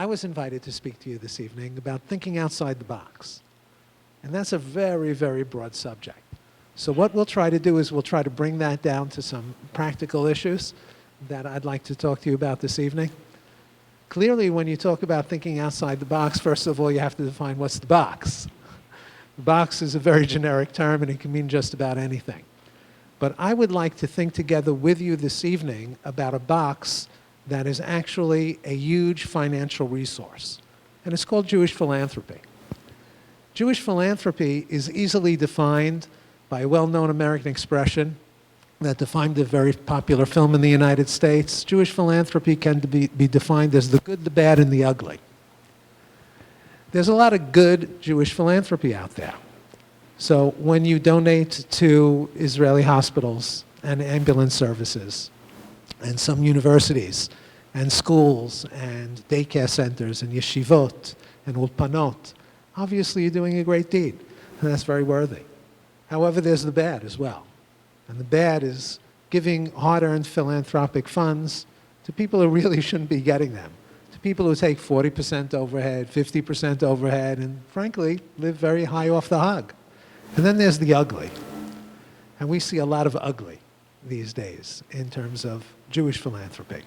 I was invited to speak to you this evening about thinking outside the box. And that's a very, very broad subject. So what we'll try to do is we'll try to bring that down to some practical issues that I'd like to talk to you about this evening. Clearly, when you talk about thinking outside the box, first of all, you have to define what's the box. The box is a very generic term, and it can mean just about anything. But I would like to think together with you this evening about a box that is actually a huge financial resource. And it's called Jewish philanthropy. Jewish philanthropy is easily defined by a well-known American expression that defined a very popular film in the United States. Jewish philanthropy can be defined as the good, the bad, and the ugly. There's a lot of good Jewish philanthropy out there. So when you donate to Israeli hospitals and ambulance services and some universities and schools and daycare centers and yeshivot and ulpanot, obviously you're doing a great deed, and that's very worthy. However, there's the bad as well. And the bad is giving hard-earned philanthropic funds to people who really shouldn't be getting them, to people who take 40% overhead, 50% overhead, and frankly, live very high off the hog. And then there's the ugly. And we see a lot of ugly these days in terms of Jewish philanthropy.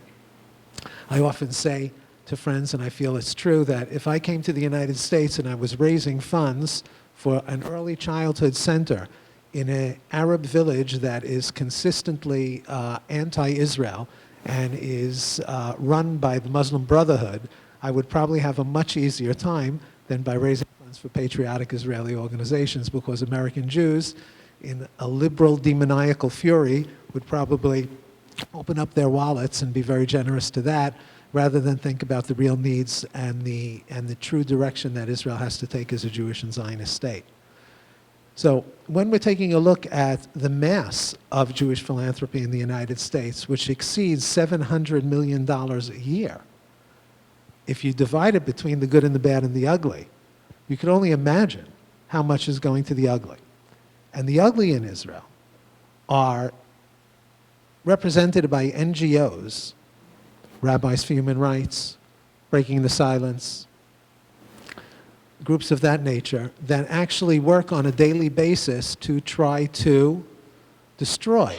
I often say to friends, and I feel it's true, that if I came to the United States and I was raising funds for an early childhood center in an Arab village that is consistently anti-Israel and is run by the Muslim Brotherhood, I would probably have a much easier time than by raising funds for patriotic Israeli organizations, because American Jews, in a liberal demoniacal fury, would probably open up their wallets and be very generous to that, rather than think about the real needs and the true direction that Israel has to take as a Jewish and Zionist state. So when we're taking a look at the mass of Jewish philanthropy in the United States, which exceeds $700 million a year, if you divide it between the good and the bad and the ugly, you can only imagine how much is going to the ugly. And the ugly in Israel are represented by NGOs, Rabbis for Human Rights, Breaking the Silence, groups of that nature that actually work on a daily basis to try to destroy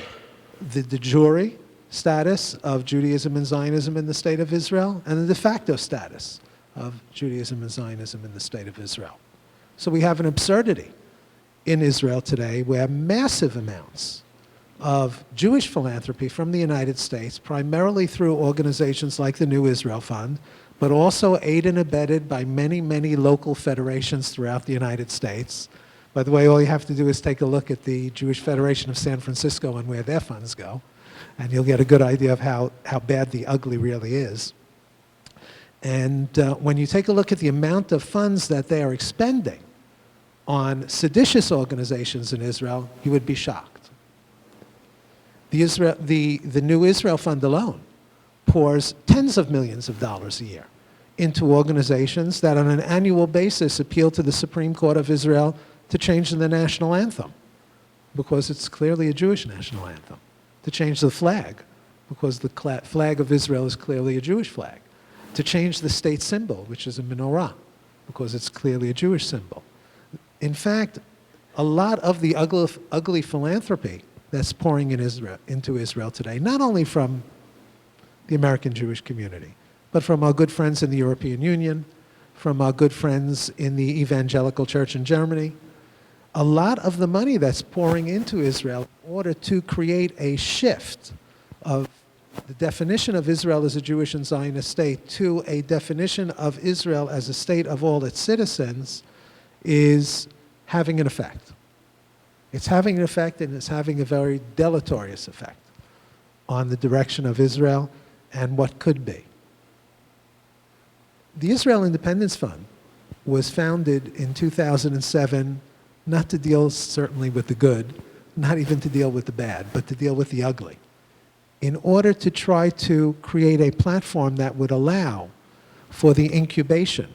the de jure status of Judaism and Zionism in the State of Israel and the de facto status of Judaism and Zionism in the State of Israel. So we have an absurdity in Israel today where massive amounts of Jewish philanthropy from the United States, primarily through organizations like the New Israel Fund, but also aided and abetted by many, many local federations throughout the United States. By the way, all you have to do is take a look at the Jewish Federation of San Francisco and where their funds go, and you'll get a good idea of how bad the ugly really is. And when you take a look at the amount of funds that they are expending on seditious organizations in Israel, you would be shocked. The New Israel Fund alone pours tens of millions of dollars a year into organizations that on an annual basis appeal to the Supreme Court of Israel to change the national anthem, because it's clearly a Jewish national anthem, to change the flag, because the flag of Israel is clearly a Jewish flag, to change the state symbol, which is a menorah, because it's clearly a Jewish symbol. In fact, a lot of the ugly philanthropy that's pouring into Israel today, not only from the American Jewish community, but from our good friends in the European Union, from our good friends in the evangelical church in Germany. A lot of the money that's pouring into Israel in order to create a shift of the definition of Israel as a Jewish and Zionist state to a definition of Israel as a state of all its citizens is having an effect. It's having an effect, and it's having a very deleterious effect on the direction of Israel and what could be. The Israel Independence Fund was founded in 2007 not to deal certainly with the good, not even to deal with the bad, but to deal with the ugly, in order to try to create a platform that would allow for the incubation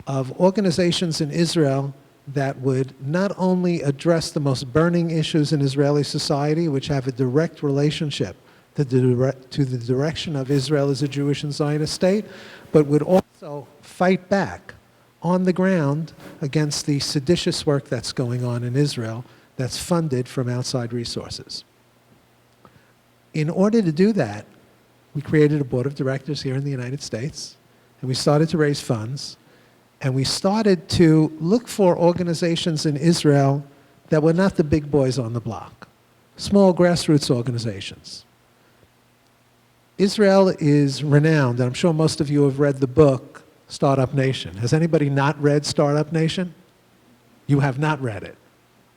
of organizations in Israel that would not only address the most burning issues in Israeli society, which have a direct relationship to the direction of Israel as a Jewish and Zionist state, but would also also fight back on the ground against the seditious work that's going on in Israel that's funded from outside resources. In order to do that, we created a board of directors here in the United States, and we started to raise funds, and we started to look for organizations in Israel that were not the big boys on the block, small grassroots organizations. Israel is renowned, and I'm sure most of you have read the book, Startup Nation. Has anybody not read Startup Nation? You have not read it.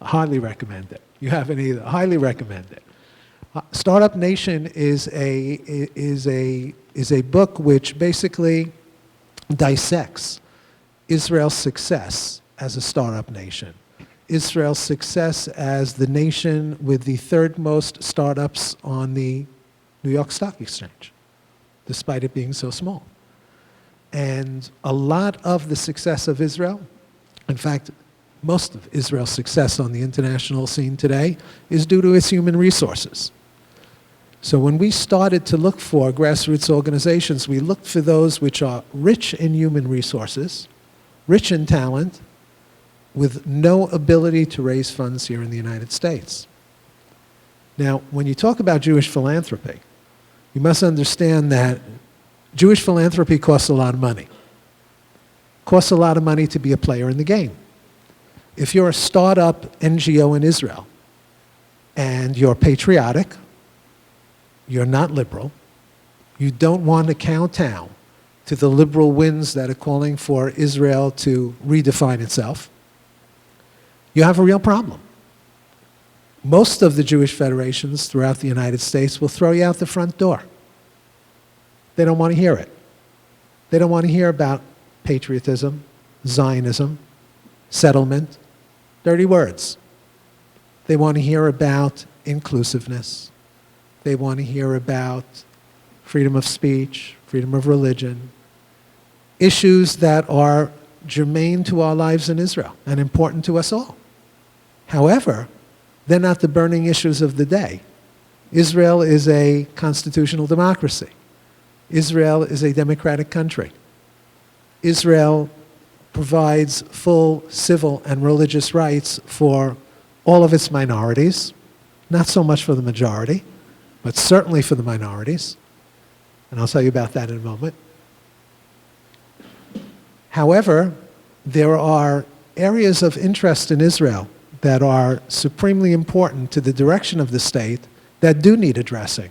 I highly recommend it. You haven't either. I highly recommend it. Startup Nation is a book which basically dissects Israel's success as a startup nation, Israel's success as the nation with the third most startups on the New York Stock Exchange, despite it being so small. And a lot of the success of Israel, in fact, most of Israel's success on the international scene today is due to its human resources. So when we started to look for grassroots organizations, we looked for those which are rich in human resources, rich in talent, with no ability to raise funds here in the United States. Now, when you talk about Jewish philanthropy, you must understand that Jewish philanthropy costs a lot of money. It costs a lot of money to be a player in the game. If you're a startup NGO in Israel and you're patriotic, you're not liberal, you don't want to kowtow to the liberal winds that are calling for Israel to redefine itself, you have a real problem. Most of the Jewish federations throughout the United States will throw you out the front door. They don't want to hear it. They don't want to hear about patriotism, Zionism, settlement, dirty words. They want to hear about inclusiveness. They want to hear about freedom of speech, freedom of religion, issues that are germane to our lives in Israel and important to us all. However, they're not the burning issues of the day. Israel is a constitutional democracy. Israel is a democratic country. Israel provides full civil and religious rights for all of its minorities, not so much for the majority, but certainly for the minorities. And I'll tell you about that in a moment. However, there are areas of interest in Israel that are supremely important to the direction of the state that do need addressing,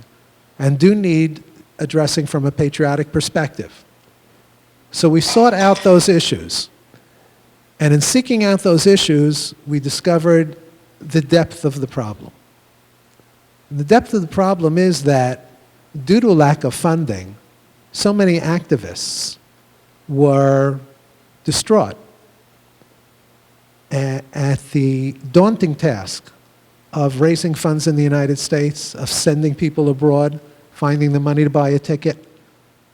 and do need addressing from a patriotic perspective. So we sought out those issues. And in seeking out those issues, we discovered the depth of the problem. And the depth of the problem is that due to lack of funding, so many activists were distraught at the daunting task of raising funds in the United States, of sending people abroad, finding the money to buy a ticket,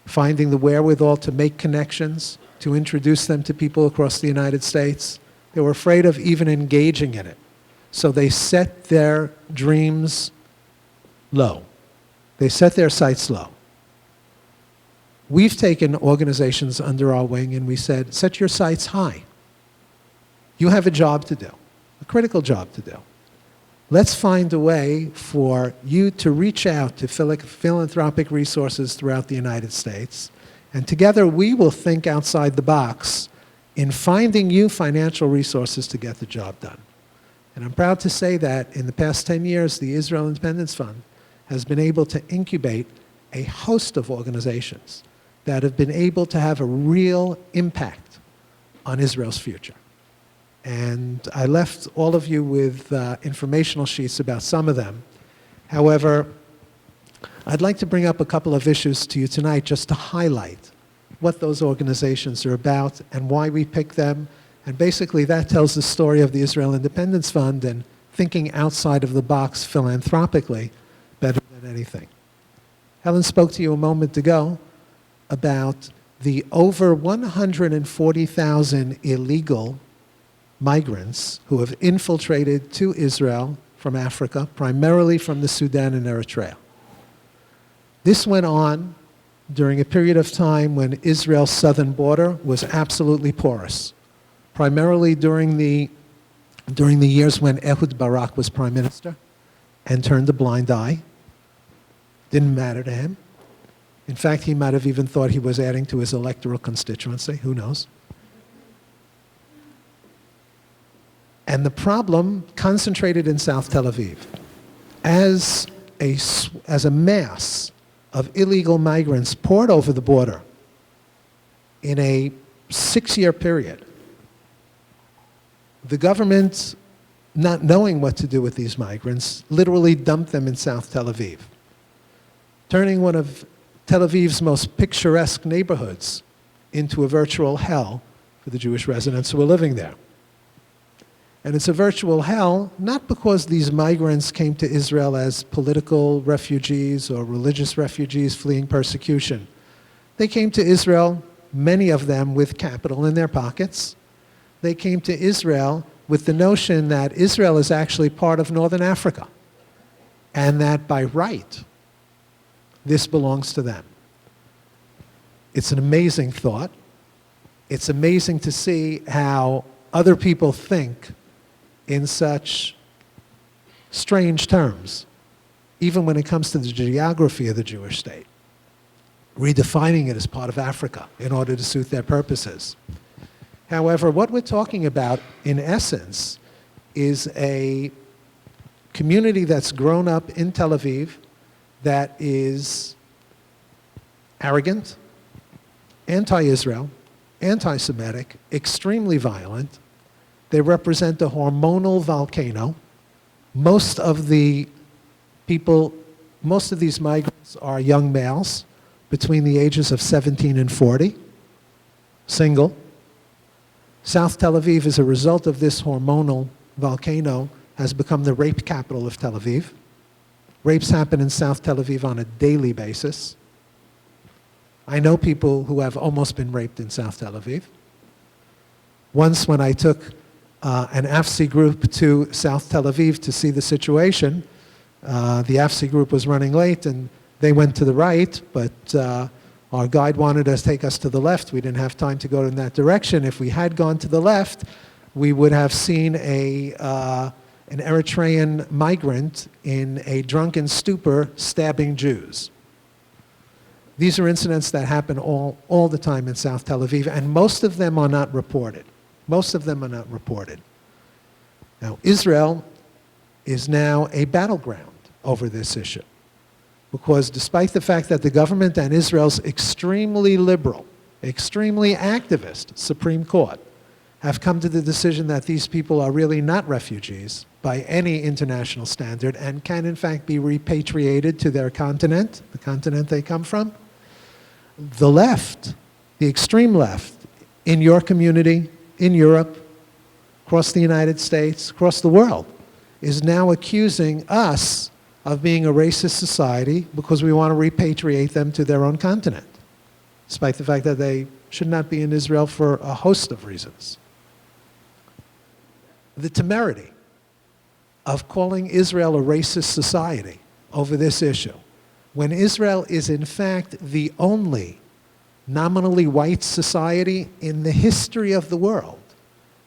finding the wherewithal to make connections, to introduce them to people across the United States. They were afraid of even engaging in it. So they set their dreams low. They set their sights low. We've taken organizations under our wing and we said, set your sights high. You have a job to do, a critical job to do. Let's find a way for you to reach out to philanthropic resources throughout the United States, and together we will think outside the box in finding you financial resources to get the job done. And I'm proud to say that in the past 10 years, the Israel Independence Fund has been able to incubate a host of organizations that have been able to have a real impact on Israel's future. And I left all of you with informational sheets about some of them. However, I'd like to bring up a couple of issues to you tonight just to highlight what those organizations are about and why we picked them. And basically that tells the story of the Israel Independence Fund and thinking outside of the box philanthropically better than anything. Helen spoke to you a moment ago about the over 140,000 illegal migrants who have infiltrated to Israel from Africa, primarily from the Sudan and Eritrea. This went on during a period of time when Israel's southern border was absolutely porous, primarily during the years when Ehud Barak was prime minister and turned a blind eye. Didn't matter to him. In fact, he might have even thought he was adding to his electoral constituency. Who knows? And the problem concentrated in South Tel Aviv. As a mass of illegal migrants poured over the border in a 6-year period, the government, not knowing what to do with these migrants, literally dumped them in South Tel Aviv, turning one of Tel Aviv's most picturesque neighborhoods into a virtual hell for the Jewish residents who were living there. And it's a virtual hell, not because these migrants came to Israel as political refugees or religious refugees fleeing persecution. They came to Israel, many of them with capital in their pockets. They came to Israel with the notion that Israel is actually part of Northern Africa, and that by right, this belongs to them. It's an amazing thought. It's amazing to see how other people think in such strange terms, even when it comes to the geography of the Jewish state, redefining it as part of Africa in order to suit their purposes. However, what we're talking about, in essence, is a community that's grown up in Tel Aviv that is arrogant, anti-Israel, anti-Semitic, extremely violent. They represent a hormonal volcano. Most of these migrants are young males between the ages of 17 and 40, single. South Tel Aviv, as a result of this hormonal volcano, has become the rape capital of Tel Aviv. Rapes happen in South Tel Aviv on a daily basis. I know people who have almost been raped in South Tel Aviv. Once when I took an AFSI group to South Tel Aviv to see the situation, the AFSI group was running late and they went to the right, but our guide wanted us to take us to the left. We didn't have time to go in that direction. If we had gone to the left, we would have seen an Eritrean migrant in a drunken stupor stabbing Jews. These are incidents that happen all the time in South Tel Aviv, and most of them are not reported. Most of them are not reported. Now, Israel is now a battleground over this issue, because despite the fact that the government and Israel's extremely liberal, extremely activist Supreme Court have come to the decision that these people are really not refugees by any international standard and can in fact be repatriated to their continent, the continent they come from, the left, the extreme left, in your community, in Europe, across the United States, across the world, is now accusing us of being a racist society because we want to repatriate them to their own continent, despite the fact that they should not be in Israel for a host of reasons. The temerity of calling Israel a racist society over this issue, when Israel is in fact the only nominally white society in the history of the world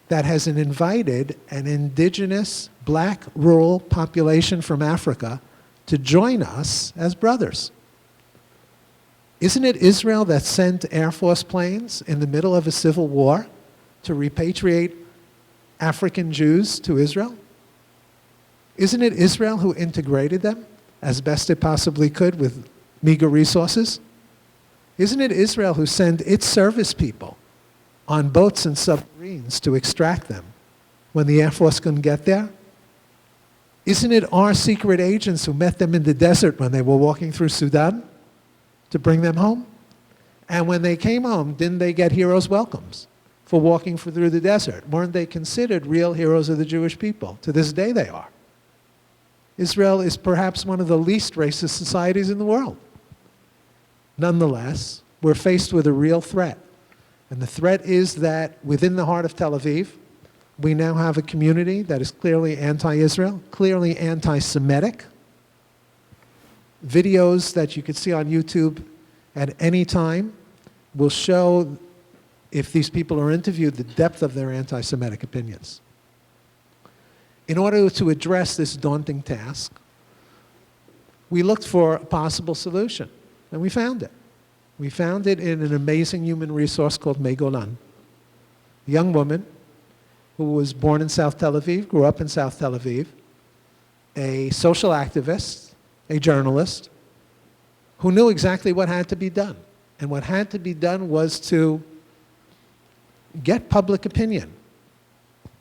that has invited an indigenous black rural population from Africa to join us as brothers. Isn't it Israel that sent Air Force planes in the middle of a civil war to repatriate African Jews to Israel? Isn't it Israel who integrated them as best it possibly could with meager resources? Isn't it Israel who sent its service people on boats and submarines to extract them when the Air Force couldn't get there? Isn't it our secret agents who met them in the desert when they were walking through Sudan to bring them home? And when they came home, didn't they get heroes' welcomes for walking through the desert? Weren't they considered real heroes of the Jewish people? To this day they are. Israel is perhaps one of the least racist societies in the world. Nonetheless, we're faced with a real threat. And the threat is that within the heart of Tel Aviv, we now have a community that is clearly anti-Israel, clearly anti-Semitic. Videos that you could see on YouTube at any time will show, if these people are interviewed, the depth of their anti-Semitic opinions. In order to address this daunting task, we looked for a possible solution, and we found it. We found it in an amazing human resource called May Golan, a young woman who was born in South Tel Aviv, grew up in South Tel Aviv, a social activist, a journalist, who knew exactly what had to be done. And what had to be done was to get public opinion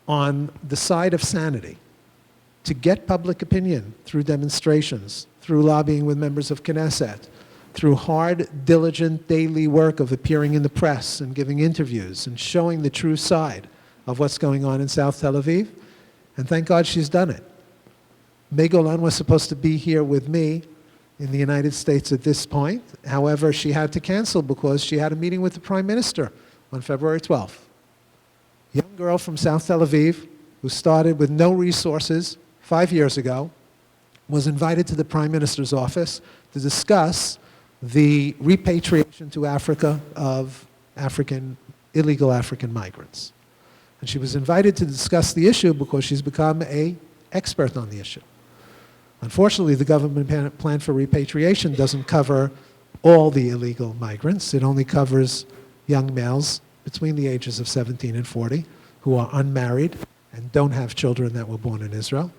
on the side of sanity, to get public opinion through demonstrations, through lobbying with members of Knesset, through hard, diligent daily work of appearing in the press and giving interviews and showing the true side of what's going on in South Tel Aviv. And thank God she's done it. May Golan was supposed to be here with me in the United States at this point. However, she had to cancel because she had a meeting with the Prime Minister on February 12th. A young girl from South Tel Aviv who started with no resources 5 years ago was invited to the Prime Minister's office to discuss the repatriation to Africa of illegal African migrants. And she was invited to discuss the issue because she's become an expert on the issue. Unfortunately, the government plan for repatriation doesn't cover all the illegal migrants. It only covers young males between the ages of 17 and 40 who are unmarried and don't have children that were born in Israel.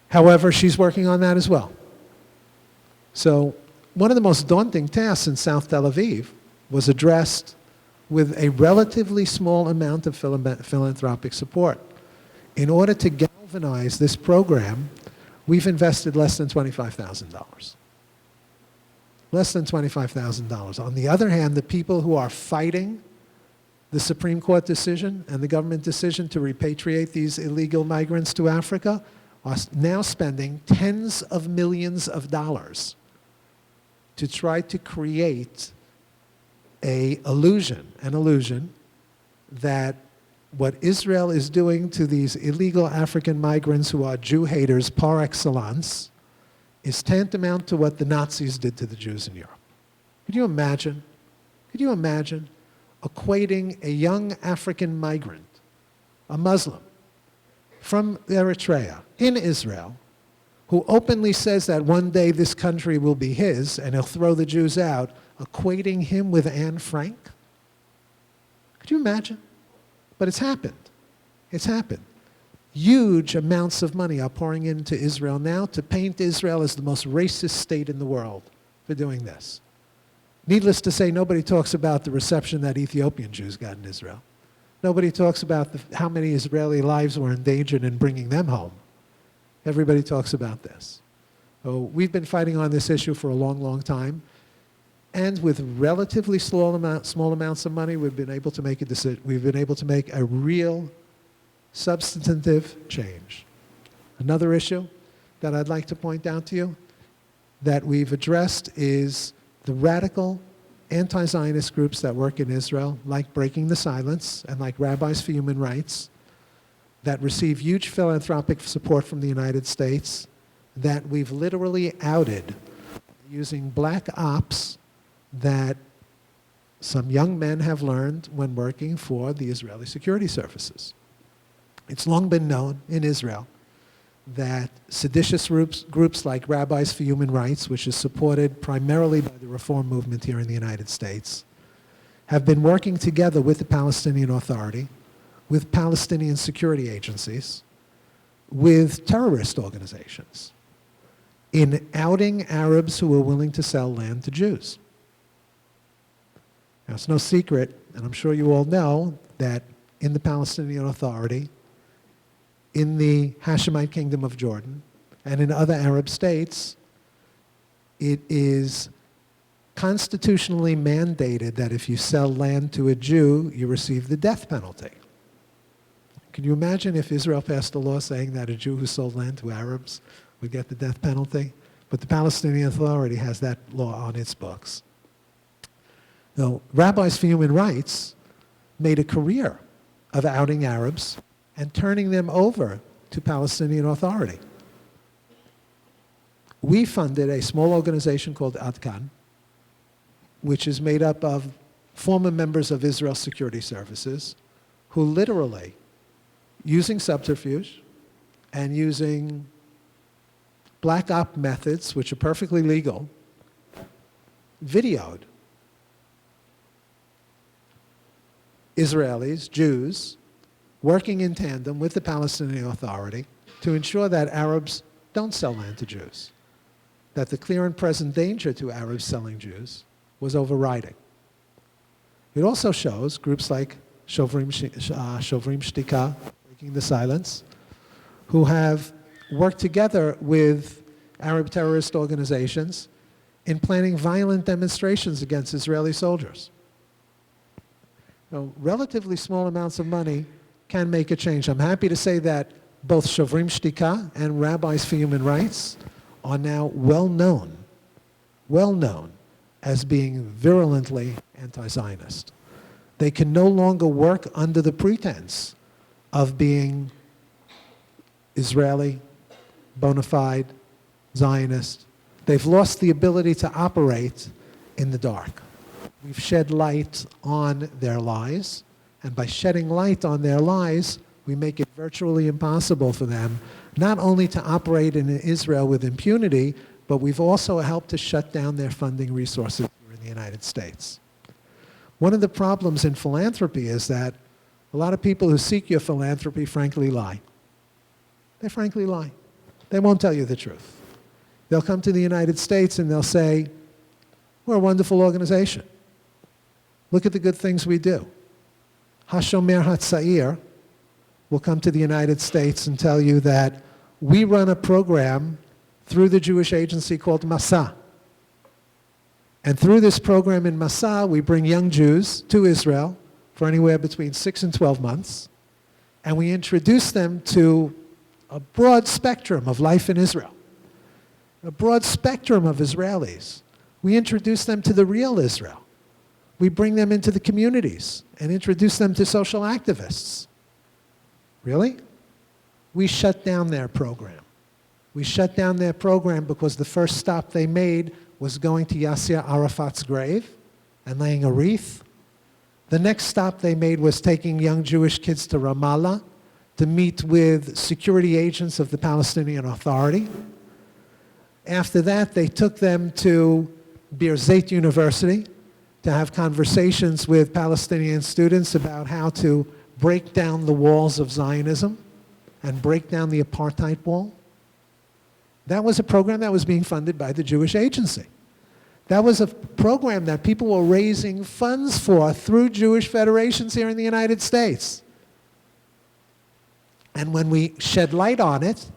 However, she's working on that as well. So one of the most daunting tasks in South Tel Aviv was addressed with a relatively small amount of philanthropic support. In order to galvanize this program, we've invested less than $25,000. Less than $25,000. On the other hand, the people who are fighting the Supreme Court decision and the government decision to repatriate these illegal migrants to Africa are now spending tens of millions of dollars to try to create an illusion that what Israel is doing to these illegal African migrants who are Jew haters par excellence is tantamount to what the Nazis did to the Jews in Europe. Could you imagine? Could you imagine equating a young African migrant, a Muslim, from Eritrea in Israel, who openly says that one day this country will be his and he'll throw the Jews out, equating him with Anne Frank? Could you imagine? But it's happened. It's happened. Huge amounts of money are pouring into Israel now to paint Israel as the most racist state in the world for doing this. Needless to say, nobody talks about the reception that Ethiopian Jews got in Israel. Nobody talks about how many Israeli lives were endangered in bringing them home. Everybody talks about this. So we've been fighting on this issue for a long, long time. And with relatively small amounts of money, we've been able to make a decision. We've been able to make a real substantive change. Another issue that I'd like to point out to you that we've addressed is the radical anti-Zionist groups that work in Israel, like Breaking the Silence and like Rabbis for Human Rights, that receive huge philanthropic support from the United States, that we've literally outed using black ops that some young men have learned when working for the Israeli security services. It's long been known in Israel that seditious groups like Rabbis for Human Rights, which is supported primarily by the Reform movement here in the United States, have been working together with the Palestinian Authority, with Palestinian security agencies, with terrorist organizations, in outing Arabs who are willing to sell land to Jews. Now, it's no secret, and I'm sure you all know, that in the Palestinian Authority, in the Hashemite Kingdom of Jordan, and in other Arab states, it is constitutionally mandated that if you sell land to a Jew, you receive the death penalty. Can you imagine if Israel passed a law saying that a Jew who sold land to Arabs would get the death penalty? But the Palestinian Authority has that law on its books. Now, Rabbis for Human Rights made a career of outing Arabs and turning them over to Palestinian Authority. We funded a small organization called Adkan, which is made up of former members of Israel's security services who literally, using subterfuge and using black op methods, which are perfectly legal, videoed Israelis, Jews, working in tandem with the Palestinian Authority to ensure that Arabs don't sell land to Jews, that the clear and present danger to Arabs selling Jews was overriding. It also shows groups like Shovrim Shtika, Breaking the Silence, who have worked together with Arab terrorist organizations in planning violent demonstrations against Israeli soldiers. Now, relatively small amounts of money can make a change. I'm happy to say that both Shovrim Shtika and Rabbis for Human Rights are now well known as being virulently anti-Zionist. They can no longer work under the pretense of being Israeli, bona fide, Zionist. They've lost the ability to operate in the dark. We've shed light on their lies, and by shedding light on their lies, we make it virtually impossible for them not only to operate in Israel with impunity, but we've also helped to shut down their funding resources here in the United States. One of the problems in philanthropy is that a lot of people who seek your philanthropy frankly lie. They frankly lie. They won't tell you the truth. They'll come to the United States and they'll say, we're a wonderful organization. Look at the good things we do. Hashomer HaTzair will come to the United States and tell you that we run a program through the Jewish agency called Masa. And through this program in Masa, we bring young Jews to Israel for anywhere between 6 and 12 months, and we introduce them to a broad spectrum of life in Israel, a broad spectrum of Israelis. We introduce them to the real Israel. We bring them into the communities and introduce them to social activists. Really? We shut down their program. We shut down their program because the first stop they made was going to Yasser Arafat's grave and laying a wreath. The next stop they made was taking young Jewish kids to Ramallah to meet with security agents of the Palestinian Authority. After that, they took them to Birzeit University to have conversations with Palestinian students about how to break down the walls of Zionism and break down the apartheid wall. That was a program that was being funded by the Jewish agency. That was a program that people were raising funds for through Jewish federations here in the United States. And when we shed light on it,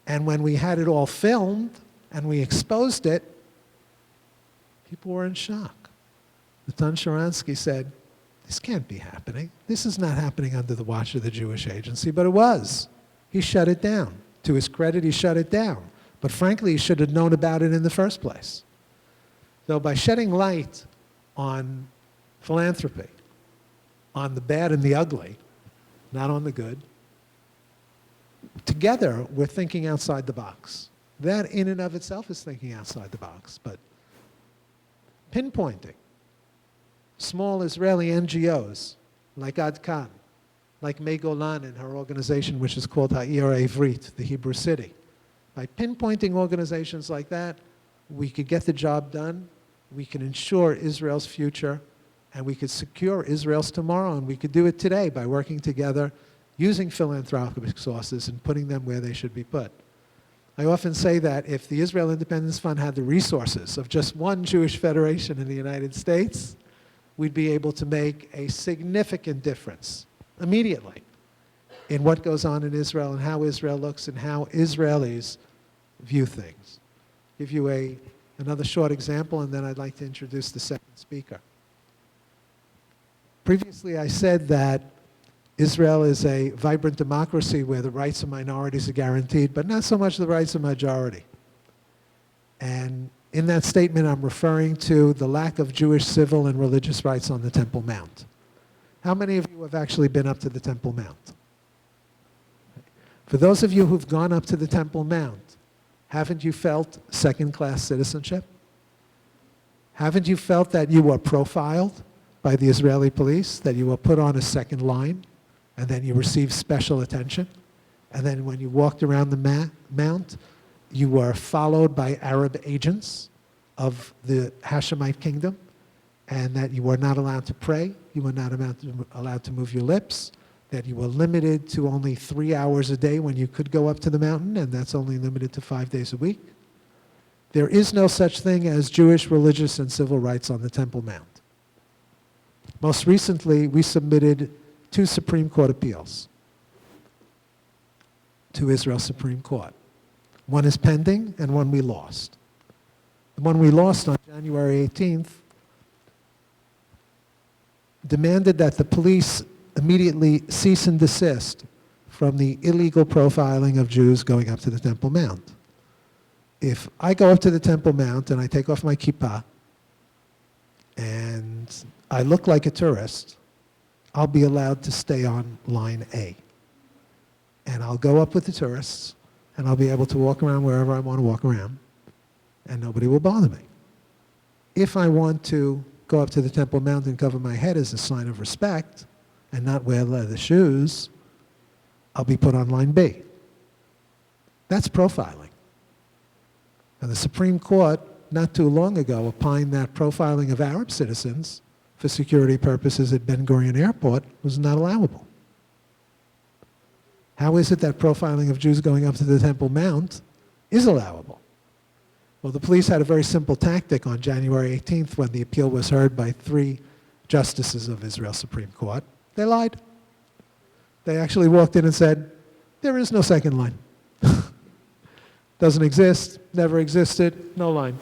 and when we had it all filmed, and we exposed it, people were in shock. Natan Sharansky said, this can't be happening. This is not happening under the watch of the Jewish agency, but it was. He shut it down. To his credit, he shut it down. But frankly, he should have known about it in the first place. So by shedding light on philanthropy, on the bad and the ugly, not on the good, together we're thinking outside the box. That in and of itself is thinking outside the box, but pinpointing small Israeli NGOs like Ad Kan, like May Golan and her organization, which is called Ha'ir Ivrit, the Hebrew City. By pinpointing organizations like that, we could get the job done, we can ensure Israel's future, and we could secure Israel's tomorrow, and we could do it today by working together, using philanthropic sources and putting them where they should be put. I often say that if the Israel Independence Fund had the resources of just one Jewish federation in the United States, we'd be able to make a significant difference immediately in what goes on in Israel and how Israel looks and how Israelis view things. Give you another short example, and then I'd like to introduce the second speaker. Previously, I said that Israel is a vibrant democracy where the rights of minorities are guaranteed, but not so much the rights of majority. And in that statement, I'm referring to the lack of Jewish civil and religious rights on the Temple Mount. How many of you have actually been up to the Temple Mount? For those of you who've gone up to the Temple Mount, haven't you felt second-class citizenship? Haven't you felt that you were profiled by the Israeli police, that you were put on a second line, and then you received special attention? And then when you walked around the mount, you were followed by Arab agents of the Hashemite kingdom, and that you were not allowed to pray, you were not allowed to move your lips, that you were limited to only 3 hours a day when you could go up to the mountain, and that's only limited to 5 days a week. There is no such thing as Jewish religious and civil rights on the Temple Mount. Most recently, we submitted 2 Supreme Court appeals to Israel's Supreme Court. One is pending, and one we lost. The one we lost on January 18th demanded that the police immediately cease and desist from the illegal profiling of Jews going up to the Temple Mount. If I go up to the Temple Mount and I take off my kippah and I look like a tourist, I'll be allowed to stay on line A. And I'll go up with the tourists and I'll be able to walk around wherever I want to walk around and nobody will bother me. If I want to go up to the Temple Mount and cover my head as a sign of respect and not wear leather shoes, I'll be put on line B. That's profiling. And the Supreme Court, not too long ago, opined that profiling of Arab citizens for security purposes at Ben Gurion Airport was not allowable. How is it that profiling of Jews going up to the Temple Mount is allowable? Well, the police had a very simple tactic on January 18th when the appeal was heard by 3 justices of Israel's Supreme Court. They lied. They actually walked in and said, there is no second line. Doesn't exist, never existed, no line.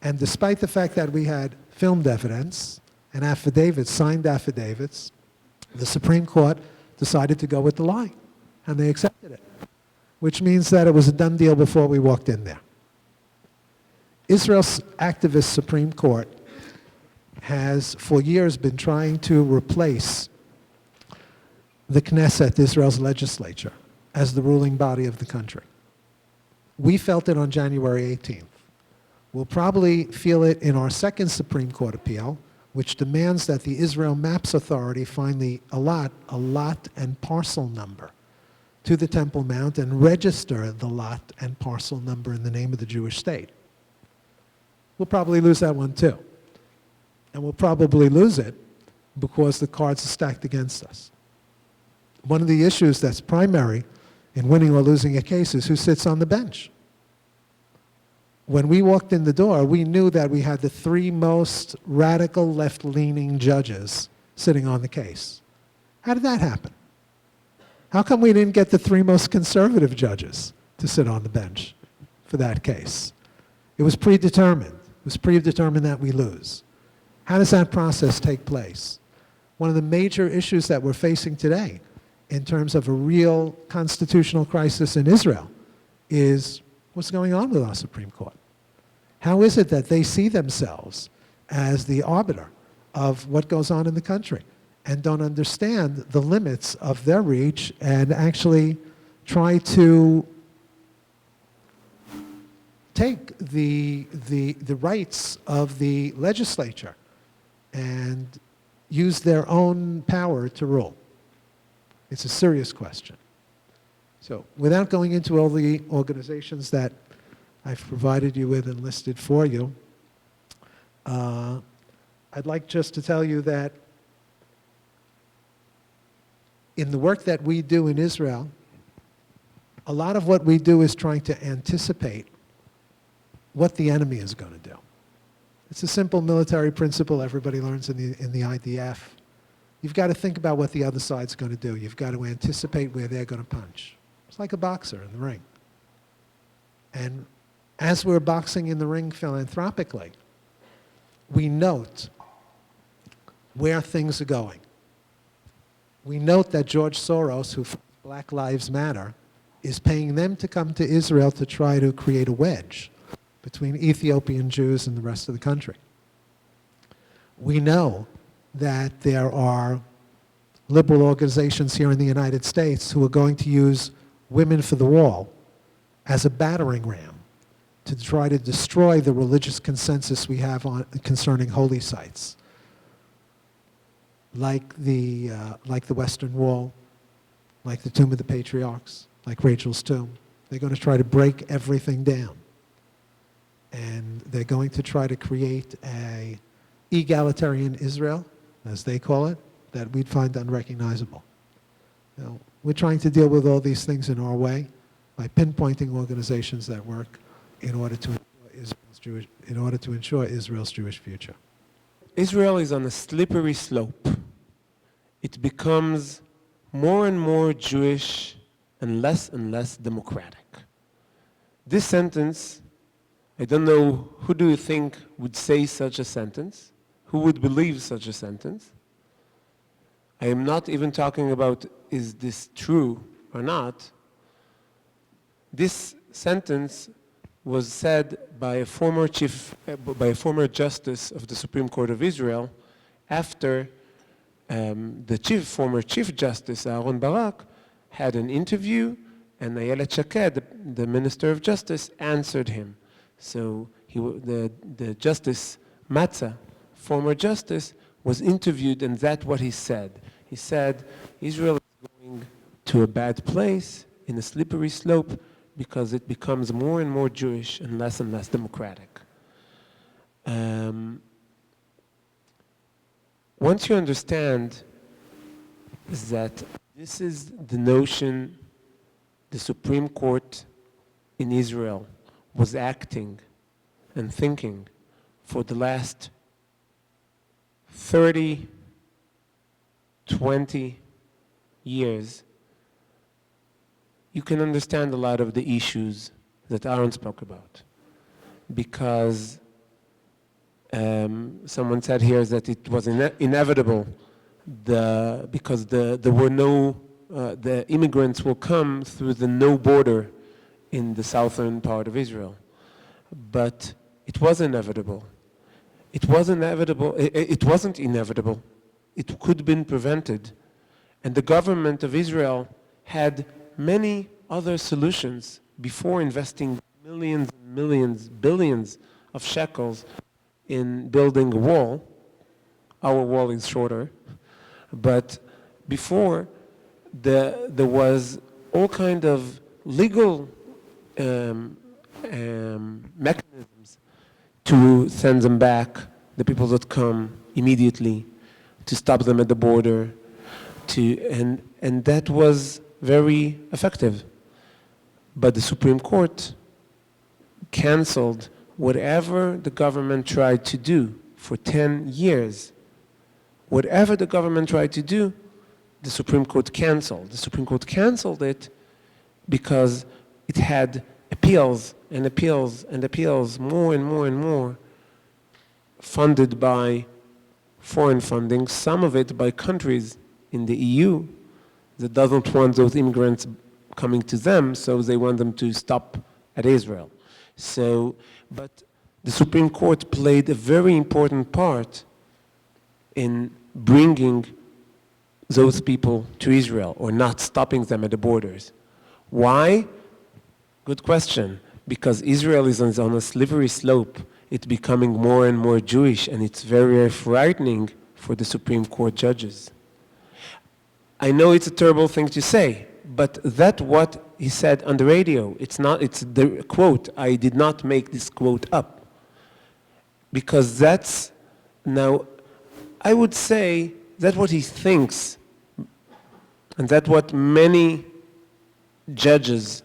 And despite the fact that we had filmed evidence and affidavits, signed affidavits, the Supreme Court decided to go with the lie, and they accepted it, which means that it was a done deal before we walked in there. Israel's activist Supreme Court has for years been trying to replace the Knesset, Israel's legislature, as the ruling body of the country. We felt it on January 18th. We'll probably feel it in our second Supreme Court appeal, which demands that the Israel Maps Authority find the lot and parcel number to the Temple Mount and register the lot and parcel number in the name of the Jewish state. We'll probably lose that one too. And we'll probably lose it because the cards are stacked against us. One of the issues that's primary in winning or losing a case is who sits on the bench. When we walked in the door, we knew that we had the 3 most radical left-leaning judges sitting on the case. How did that happen? How come we didn't get the 3 most conservative judges to sit on the bench for that case? It was predetermined. It was predetermined that we lose. How does that process take place? One of the major issues that we're facing today in terms of a real constitutional crisis in Israel is what's going on with our Supreme Court. How is it that they see themselves as the arbiter of what goes on in the country and don't understand the limits of their reach and actually try to take the rights of the legislature and use their own power to rule? It's a serious question. So without going into all the organizations that I've provided you with and listed for you, I'd like just to tell you that in the work that we do in Israel, a lot of what we do is trying to anticipate what the enemy is going to do. It's a simple military principle everybody learns in the IDF. You've got to think about what the other side's going to do. You've got to anticipate where they're going to punch. It's like a boxer in the ring. And as we're boxing in the ring philanthropically, we note where things are going. We note that George Soros, who funds Black Lives Matter, is paying them to come to Israel to try to create a wedge between Ethiopian Jews and the rest of the country. We know that there are liberal organizations here in the United States who are going to use Women for the Wall as a battering ram to try to destroy the religious consensus we have concerning holy sites, like the Western Wall, like the Tomb of the Patriarchs, like Rachel's tomb. They're going to try to break everything down. And they're going to try to create a egalitarian Israel, as they call it, that we'd find unrecognizable. We're trying to deal with all these things in our way by pinpointing organizations that work in order to ensure Israel's Jewish future. Israel is on a slippery slope. It becomes more and more Jewish and less democratic. This sentence, I don't know, who do you think would say such a sentence? Who would believe such a sentence? I am not even talking about is this true or not. This sentence was said by a former justice of the Supreme Court of Israel after the former Chief Justice, Aharon Barak, had an interview, and Ayelet Shaked, the Minister of Justice, answered him. So the Justice Matzah, former justice, was interviewed, and that's what he said. He said, Israel is going to a bad place, in a slippery slope, because it becomes more and more Jewish and less democratic. Once you understand that this is the notion the Supreme Court in Israel was acting and thinking for the last 30, 20 years, you can understand a lot of the issues that Aaron spoke about. Because someone said here that it was inevitable because there were no, the immigrants will come through the no border in the southern part of Israel. But it was inevitable. It wasn't inevitable. It could have been prevented. And the government of Israel had many other solutions before investing millions and millions, billions of shekels in building a wall. Our wall is shorter. But before, there was all kind of legal mechanisms to send them back, the people that come immediately, to stop them at the border, and that was very effective. But the Supreme Court canceled whatever the government tried to do for 10 years. Whatever the government tried to do, the Supreme Court canceled. The Supreme Court canceled it because it had appeals and appeals and appeals, more and more and more, funded by foreign funding, some of it by countries in the EU that doesn't want those immigrants coming to them, so they want them to stop at Israel. But the Supreme Court played a very important part in bringing those people to Israel, or not stopping them at the borders. Why? Good question. Because Israel is on a slippery slope. It's becoming more and more Jewish, and it's very, very frightening for the Supreme Court judges. I know it's a terrible thing to say, but that's what he said on the radio. It's the quote. I did not make this quote up. Because that's, now, I would say that's what he thinks, and that's what many judges,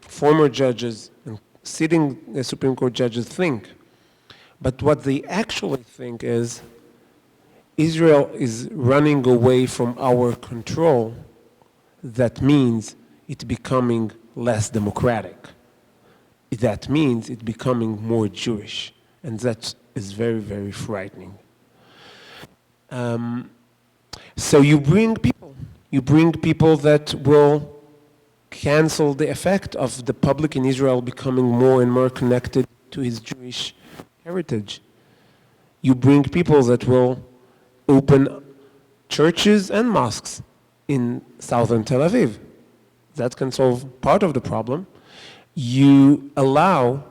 former judges, and sitting Supreme Court judges think. But what they actually think is Israel is running away from our control. That means it's becoming less democratic. That means it's becoming more Jewish. And that is very, very frightening. So you bring people that will cancel the effect of the public in Israel becoming more and more connected to his Jewish heritage. You bring people that will open churches and mosques in southern Tel Aviv. That can solve part of the problem. You allow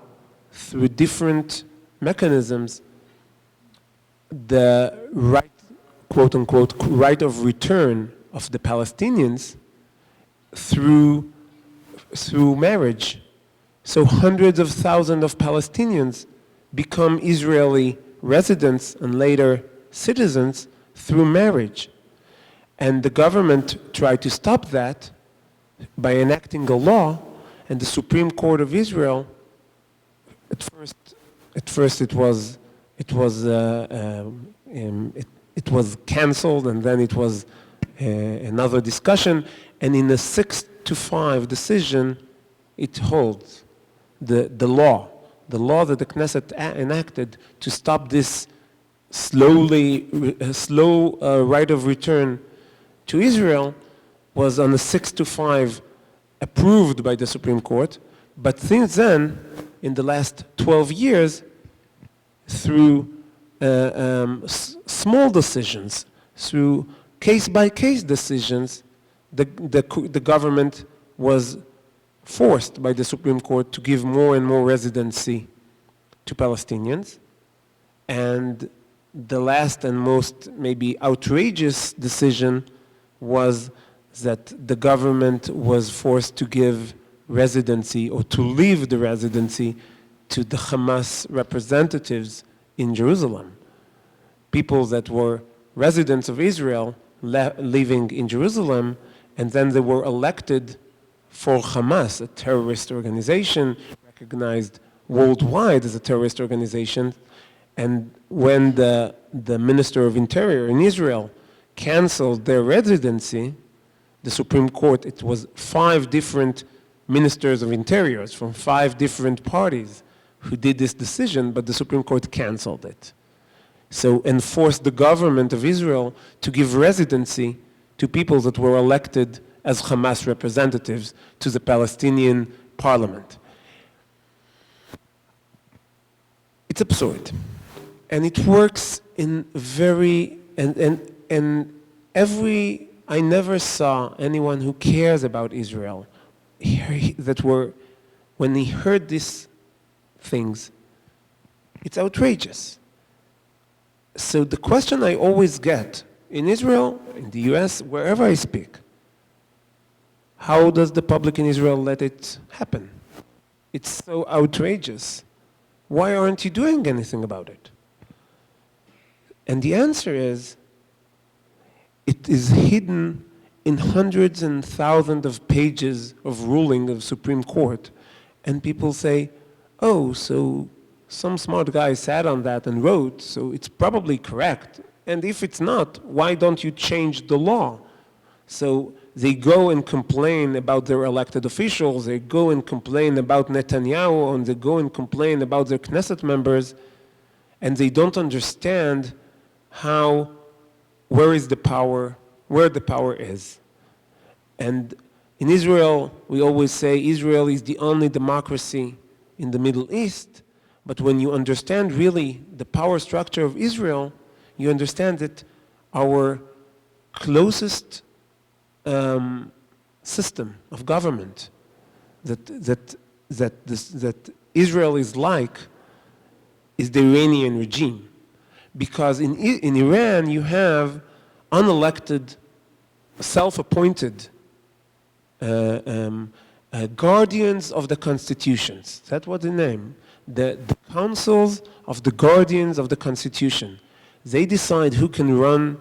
through different mechanisms, the right, quote unquote, right of return of the Palestinians through marriage. So hundreds of thousands of Palestinians become Israeli residents and later citizens through marriage. And the government tried to stop that by enacting a law, and the Supreme Court of Israel, at first it was cancelled, and then it was another discussion, and in a 6-5 decision, it holds the law that the Knesset enacted to stop this slow right of return to Israel was on a 6-5 approved by the Supreme Court. But since then, in the last 12 years, through small decisions, through case-by-case decisions, the government was forced by the Supreme Court to give more and more residency to Palestinians. And the last and most maybe outrageous decision was that the government was forced to give residency or to leave the residency to the Hamas representatives in Jerusalem. People that were residents of Israel living in Jerusalem, and then they were elected for Hamas, a terrorist organization recognized worldwide as a terrorist organization. And when the Minister of Interior in Israel canceled their residency, the Supreme Court, it was 5 different ministers of interiors from 5 different parties who did this decision, but the Supreme Court canceled it. So, and forced the government of Israel to give residency to people that were elected as Hamas representatives to the Palestinian parliament. It's absurd. And it works in very, and every, I never saw anyone who cares about Israel when he heard these things, it's outrageous. So the question I always get in Israel, in the US, wherever I speak, how does the public in Israel let it happen? It's so outrageous. Why aren't you doing anything about it? And the answer is, it is hidden in hundreds and thousands of pages of ruling of Supreme Court. And people say, oh, so some smart guy sat on that and wrote, so it's probably correct. And if it's not, why don't you change the law? So they go and complain about their elected officials, they go and complain about Netanyahu, and they go and complain about their Knesset members, and they don't understand where the power is. And in Israel, we always say Israel is the only democracy in the Middle East, but when you understand really the power structure of Israel, you understand that our closest system of government that Israel is like is the Iranian regime. Because in Iran you have unelected, self-appointed guardians of the constitutions. That's what they name. The councils of the guardians of the constitution. They decide who can run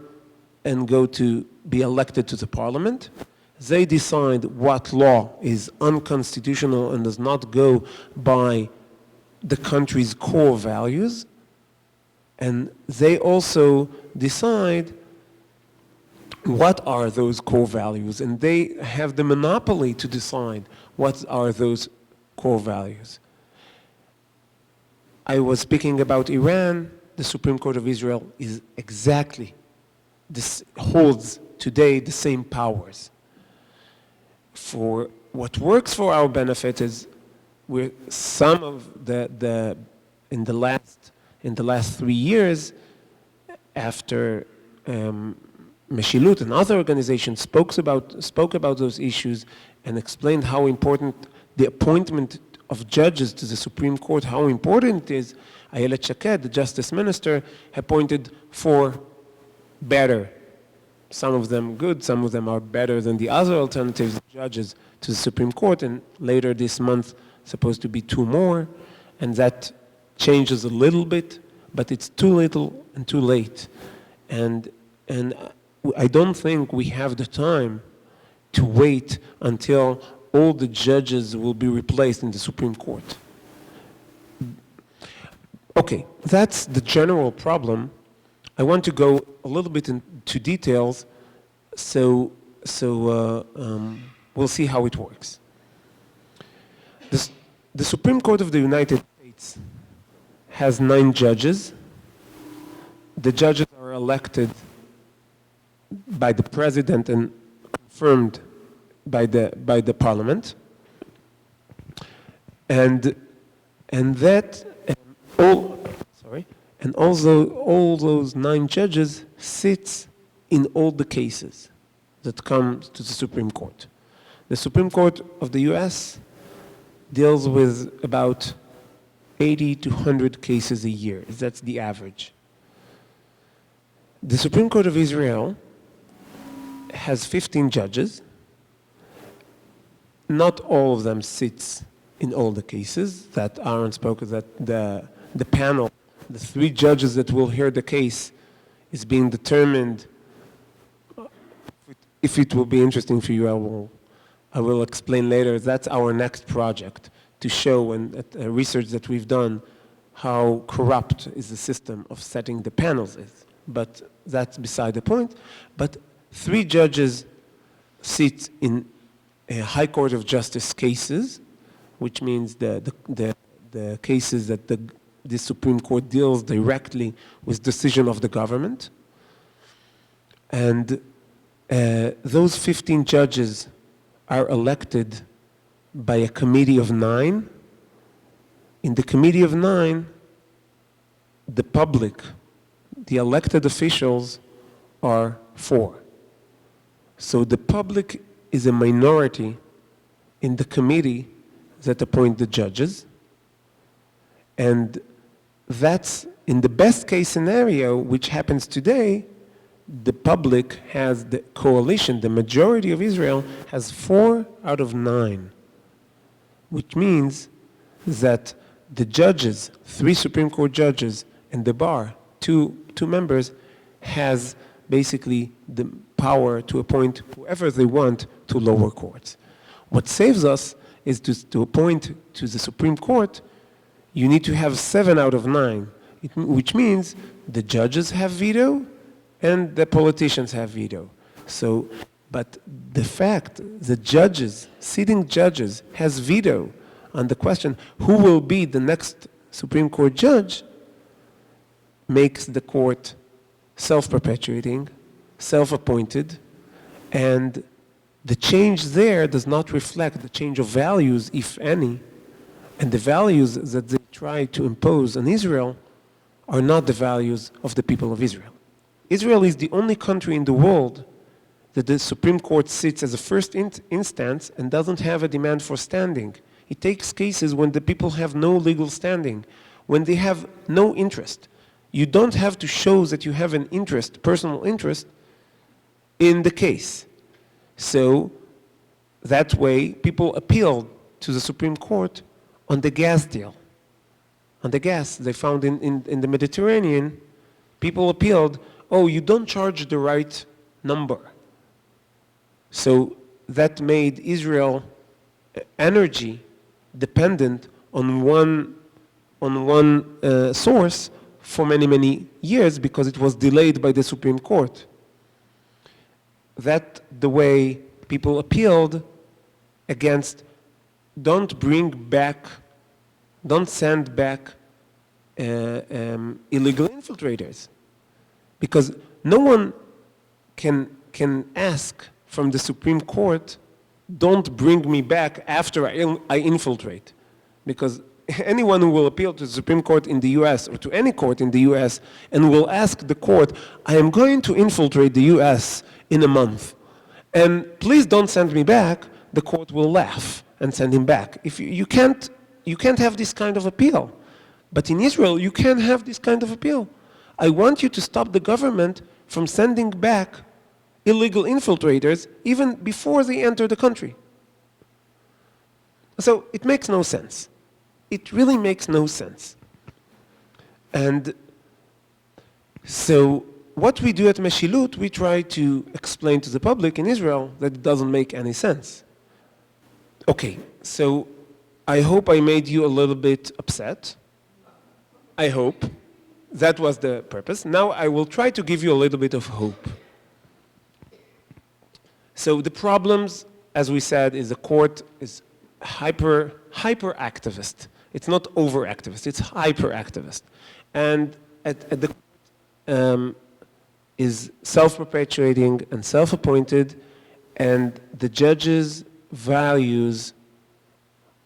and go to be elected to the parliament. They decide what law is unconstitutional and does not go by the country's core values. And they also decide what are those core values, and they have the monopoly to decide what are those core values. I was speaking about Iran. The Supreme Court of Israel is exactly this, holds today the same powers. For what works for our benefit is with some of in the last 3 years, after Meshilut and other organizations spoke about those issues and explained how important the appointment of judges to the Supreme Court, how important it is, Ayelet Shaked, the Justice Minister, appointed 4 better. Some of them good, some of them are better than the other alternatives judges to the Supreme Court, and later this month supposed to be 2 more, and that changes a little bit, but it's too little and too late. And I don't think we have the time to wait until all the judges will be replaced in the Supreme Court. Okay, that's the general problem. I want to go a little bit into details, so we'll see how it works. The Supreme Court of the United States has 9 judges. The judges are elected by the president and confirmed by the parliament, and also all those 9 judges sits in all the cases that come to the Supreme Court. The Supreme Court of the U.S. deals with about 80 to 100 cases a year. That's the average. The Supreme Court of Israel has 15 judges. Not all of them sits in all the cases. That Aharon spoke, that the panel, the 3 judges that will hear the case, is being determined. If it will be interesting for you, I will explain later. That's our next project, to show, and research that we've done, how corrupt is the system of setting the panels is. But that's beside the point. But 3 judges sit in a High Court of Justice cases, which means the cases that the Supreme Court deals directly with decision of the government. And those 15 judges are elected by a committee of 9. In the committee of 9, the public, the elected officials, are 4. So the public is a minority in the committee that appoint the judges. And that's, in the best case scenario, which happens today, the public has, the coalition, the majority of Israel, has 4 out of 9. Which means that the judges, 3 Supreme Court judges, and the bar, two members, has basically the power to appoint whoever they want to lower courts. What saves us is to appoint to the Supreme Court, you need to have 7 out of 9, which means the judges have veto and the politicians have veto. So, but the fact the judges, sitting judges, has veto on the question who will be the next Supreme Court judge makes the court self-perpetuating, self-appointed, and the change there does not reflect the change of values, if any, and the values that they try to impose on Israel are not the values of the people of Israel. Israel is the only country in the world that the Supreme Court sits as a first instance and doesn't have a demand for standing. It takes cases when the people have no legal standing, when they have no interest. You don't have to show that you have an interest, personal interest, in the case. So that way, people appealed to the Supreme Court on the gas deal. On the gas they found in the Mediterranean, people appealed, oh, you don't charge the right number. So that made Israel energy dependent on one source for many, many years because it was delayed by the Supreme Court. That the way people appealed against don't send back illegal infiltrators. Because no one can ask from the Supreme Court, don't bring me back after I infiltrate. Because anyone who will appeal to the Supreme Court in the US or to any court in the US and will ask the court, I am going to infiltrate the US in a month, and please don't send me back, the court will laugh and send him back. If you can't have this kind of appeal. But in Israel, you can have this kind of appeal. I want you to stop the government from sending back illegal infiltrators even before they enter the country. So it makes no sense. It really makes no sense. And so what we do at Meshilut, we try to explain to the public in Israel that it doesn't make any sense. Okay, so I hope I made you a little bit upset. I hope. That was the purpose. Now I will try to give you a little bit of hope. So the problems, as we said, is the court is hyper activist. It's not over activist, it's hyper activist. And at the is self-perpetuating and self-appointed, and the judges' values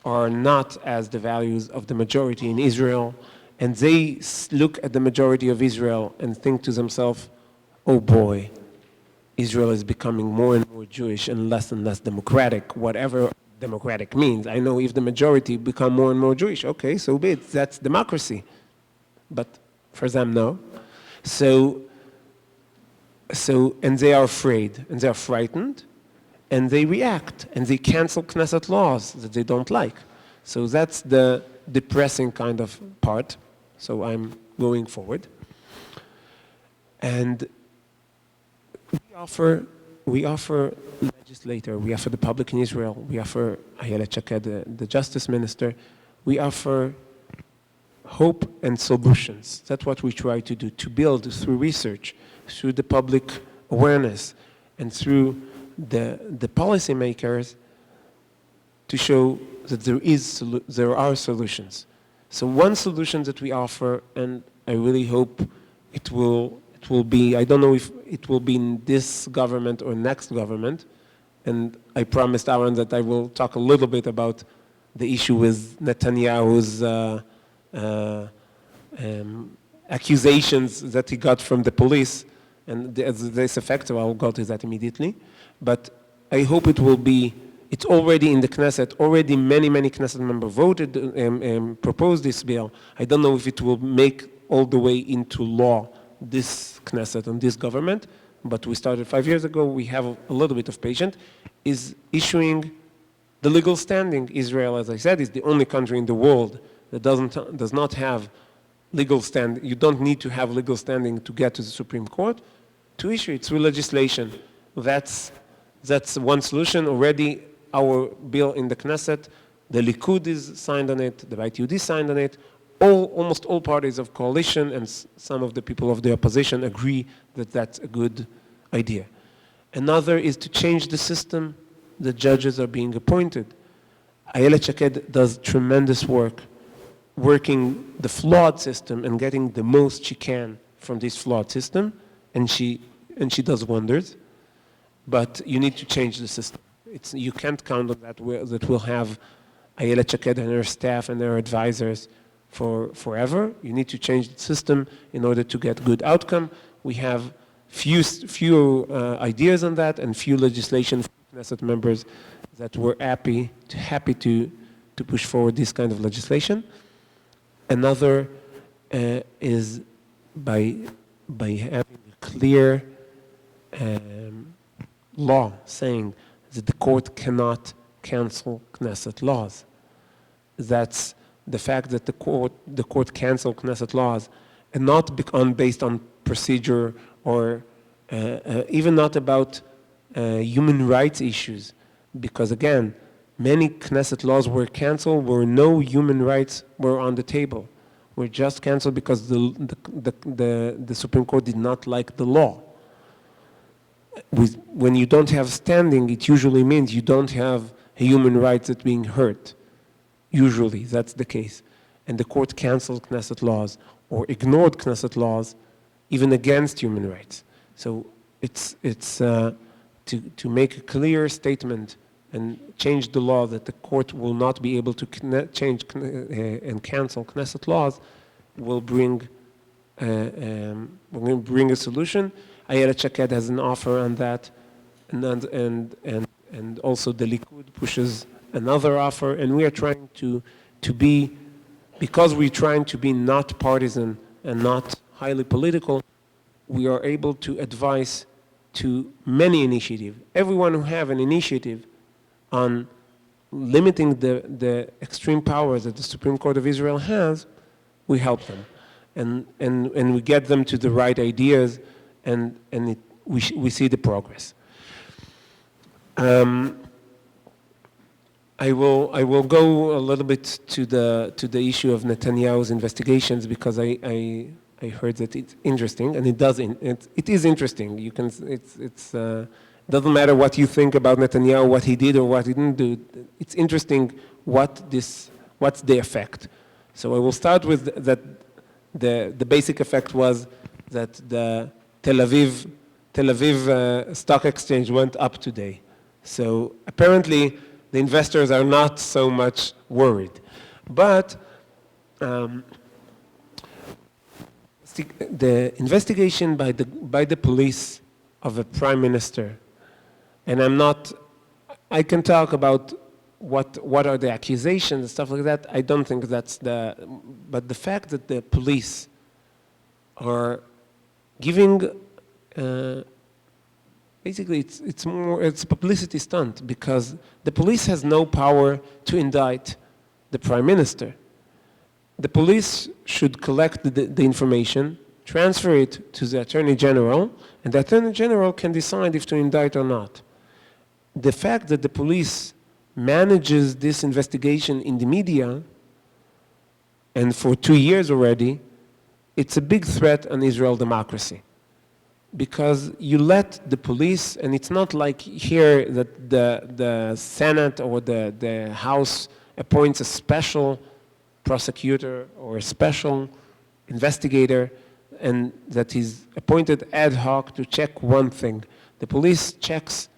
are not as the values of the majority in Israel, and they look at the majority of Israel and think to themselves, oh boy, Israel is becoming more and more Jewish and less democratic, whatever democratic means. I know if the majority become more and more Jewish, okay, so be it, that's democracy. But for them, no. So, and they are afraid, and they are frightened, and they react, and they cancel Knesset laws that they don't like. So that's the depressing kind of part. So I'm going forward. And we offer legislator, we offer the public in Israel, we offer Ayelet Shaked, the justice minister, we offer hope and solutions. That's what we try to do, to build through research, through the public awareness, and through the policymakers to show that there are solutions. So one solution that we offer, and I really hope it will be, I don't know if it will be in this government or next government, and I promised Aharon that I will talk a little bit about the issue with Netanyahu's accusations that he got from the police, and this effect, so I'll go to that immediately. But I hope it will be, it's already in the Knesset, already many Knesset members voted and proposed this bill. I don't know if it will make all the way into law, this Knesset and this government, but we started 5 years ago, we have a little bit of patience, is issuing the legal standing. Israel, as I said, is the only country in the world that does not have legal standing. You don't need to have legal standing to get to the Supreme Court. To issue it through legislation. That's one solution. Already our bill in the Knesset, the Likud is signed on it, the Beit Yehudi signed on it, almost all parties of coalition and some of the people of the opposition agree that that's a good idea. Another is to change the system the judges are being appointed. Ayelet Shaked does tremendous work, working the flawed system and getting the most she can from this flawed system, and she does wonders. But you need to change the system. You can't count on that we'll have Ayelet Shaked and her staff and her advisors for forever. You need to change the system in order to get good outcome. We have few ideas on that and few legislation for Knesset members that were happy to push forward this kind of legislation. Another is by having a clear law saying that the court cannot cancel Knesset laws. That's the fact that the court cancel Knesset laws, and not based on procedure or even not about human rights issues, because again, many Knesset laws were canceled where no human rights were on the table. Were just canceled because the Supreme Court did not like the law. When you don't have standing, it usually means you don't have human rights that's being hurt. Usually, that's the case. And the court canceled Knesset laws or ignored Knesset laws even against human rights. So it's to make a clear statement and change the law that the court will not be able to change and cancel Knesset laws will bring a solution. Ayelet Shaked has an offer on that, and also the Likud pushes another offer, and we are trying to to be, because we're trying to be not partisan and not highly political, we are able to advise to many initiatives. Everyone who have an initiative on limiting the extreme powers that the Supreme Court of Israel has, we help them. And we get them to the right ideas, and we see the progress. I will go a little bit to the issue of Netanyahu's investigations, because I heard that it's interesting, and it is interesting. You can doesn't matter what you think about Netanyahu, what he did or what he didn't do. It's interesting what's the effect. So I will start with that. The basic effect was that the Tel Aviv stock exchange went up today. So apparently the investors are not so much worried. But the investigation by the police of a prime minister, and I can talk about what are the accusations and stuff like that. I don't think that's but the fact that the police are giving, basically it's a publicity stunt, because the police has no power to indict the prime minister. The police should collect the information, transfer it to the Attorney General, and the Attorney General can decide if to indict or not. The fact that the police manages this investigation in the media, and for 2 years already, it's a big threat on Israel democracy. Because you let the police, and it's not like here that the Senate or the House appoints a special prosecutor or a special investigator, and that is appointed ad hoc to check one thing. The police checks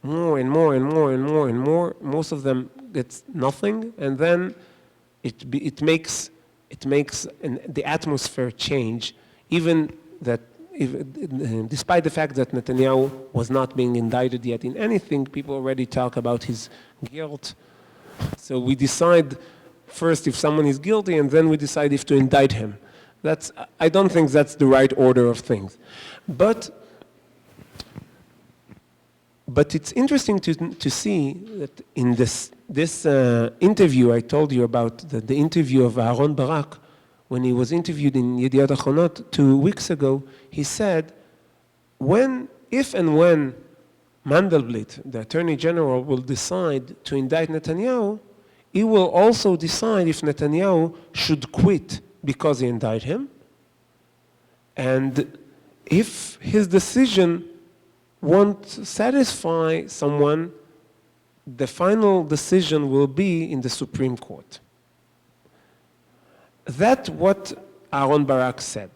more and more and more and more and more. Most of them gets nothing, and then it makes the atmosphere change. Even that, despite the fact that Netanyahu was not being indicted yet in anything, people already talk about his guilt. So we decide first if someone is guilty, and then we decide if to indict him. I don't think that's the right order of things. But it's interesting to see that in this interview I told you about, the interview of Aharon Barak, when he was interviewed in Yediot Achronot 2 weeks ago, he said, if and when Mandelblit, the Attorney General, will decide to indict Netanyahu, he will also decide if Netanyahu should quit because he indicted him, and if his decision won't satisfy someone, the final decision will be in the Supreme Court. That's what Aharon Barak said.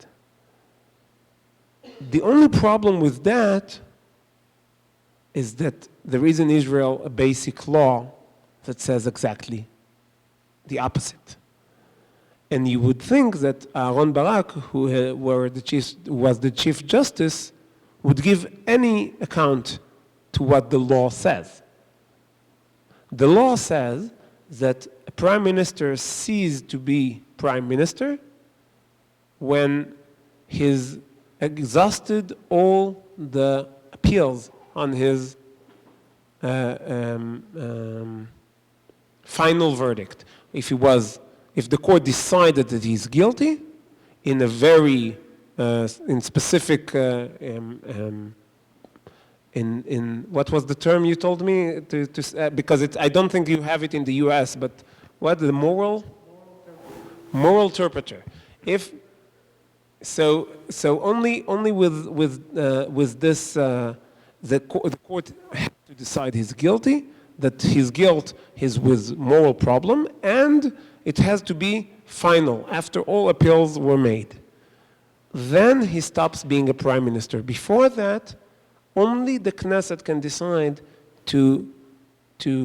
The only problem with that is that there is in Israel a basic law that says exactly the opposite. And you would think that Aharon Barak, who was the Chief Justice, would give any account to what the law says. The law says that a prime minister ceases to be prime minister when he's exhausted all the appeals on his final verdict. If the court decided that he's guilty in a very in specific in what was the term you told me because I don't think you have it in the U.S. but what the moral turpitude. If so only with this the court has to decide he's guilty, that his guilt is with moral problem, and it has to be final after all appeals were made. Then he stops being a prime minister. Before that, only the Knesset can decide to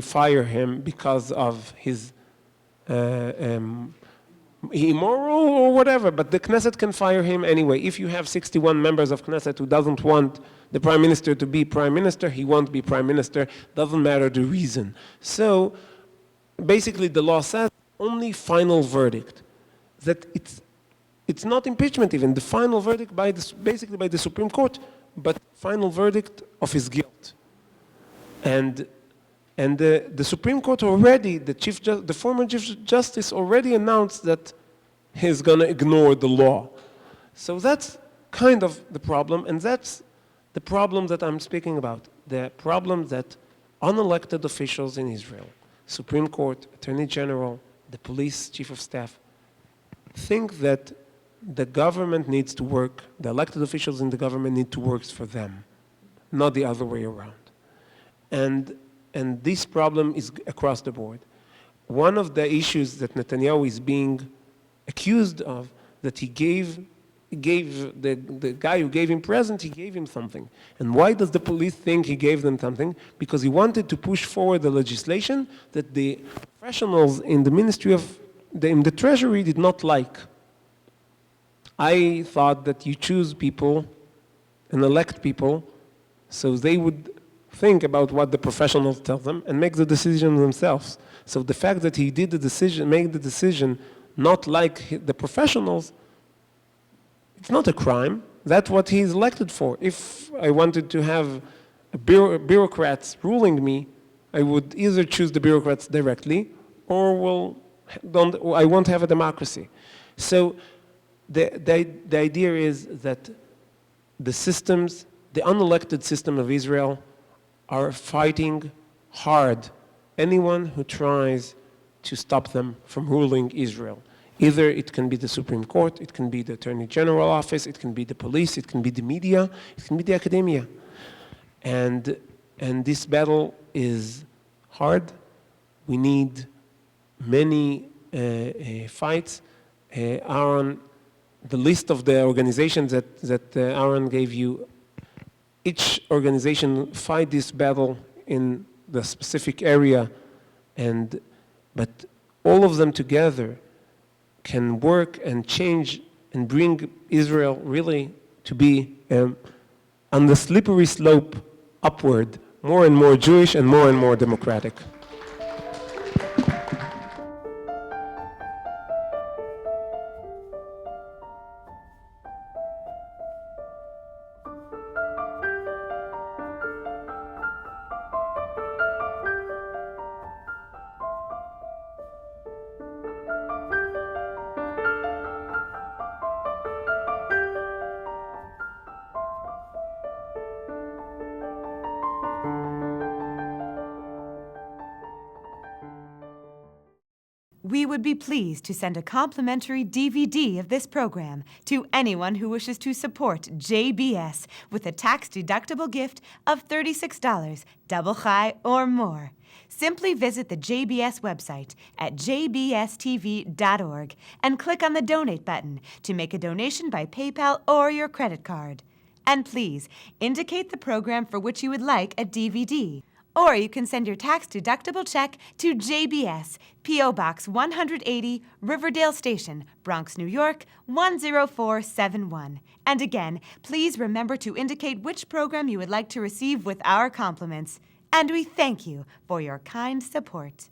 fire him because of his immoral or whatever, but the Knesset can fire him anyway. If you have 61 members of Knesset who doesn't want the prime minister to be prime minister, he won't be prime minister, doesn't matter the reason. So basically the law says only final verdict, that it's not impeachment even, the final verdict basically by the Supreme Court, but final verdict of his guilt. And the Supreme Court already, the former Chief Justice already announced that he's going to ignore the law. So that's kind of the problem, and that's the problem that I'm speaking about, the problem that unelected officials in Israel, Supreme Court, Attorney General, the police chief of staff, think that the government needs to work, the elected officials in the government need to work for them, not the other way around. And this problem is across the board. One of the issues that Netanyahu is being accused of, that he gave the guy who gave him present, he gave him something. And why does the police think he gave them something? Because he wanted to push forward the legislation that the professionals in the Ministry of, in the Treasury did not like. I thought that you choose people and elect people so they would think about what the professionals tell them and make the decision themselves. So the fact that he did the decision, made the decision not like the professionals, it's not a crime. That's what he's elected for. If I wanted to have bureaucrats ruling me, I would either choose the bureaucrats directly or I won't have a democracy. So the idea is that the systems, the unelected system of Israel, are fighting hard anyone who tries to stop them from ruling Israel. Either it can be the Supreme Court, it can be the Attorney General office, it can be the police, it can be the media, it can be the academia. And this battle is hard. We need many fights. Aharon, the list of the organizations that Aharon gave you, each organization fight this battle in the specific area, but all of them together can work and change and bring Israel really to be on the slippery slope upward, more and more Jewish and more democratic. We would be pleased to send a complimentary DVD of this program to anyone who wishes to support JBS with a tax-deductible gift of $36, double chai or more. Simply visit the JBS website at jbstv.org and click on the Donate button to make a donation by PayPal or your credit card. And please, indicate the program for which you would like a DVD. Or you can send your tax-deductible check to JBS, P.O. Box 180, Riverdale Station, Bronx, New York, 10471. And again, please remember to indicate which program you would like to receive with our compliments. And we thank you for your kind support.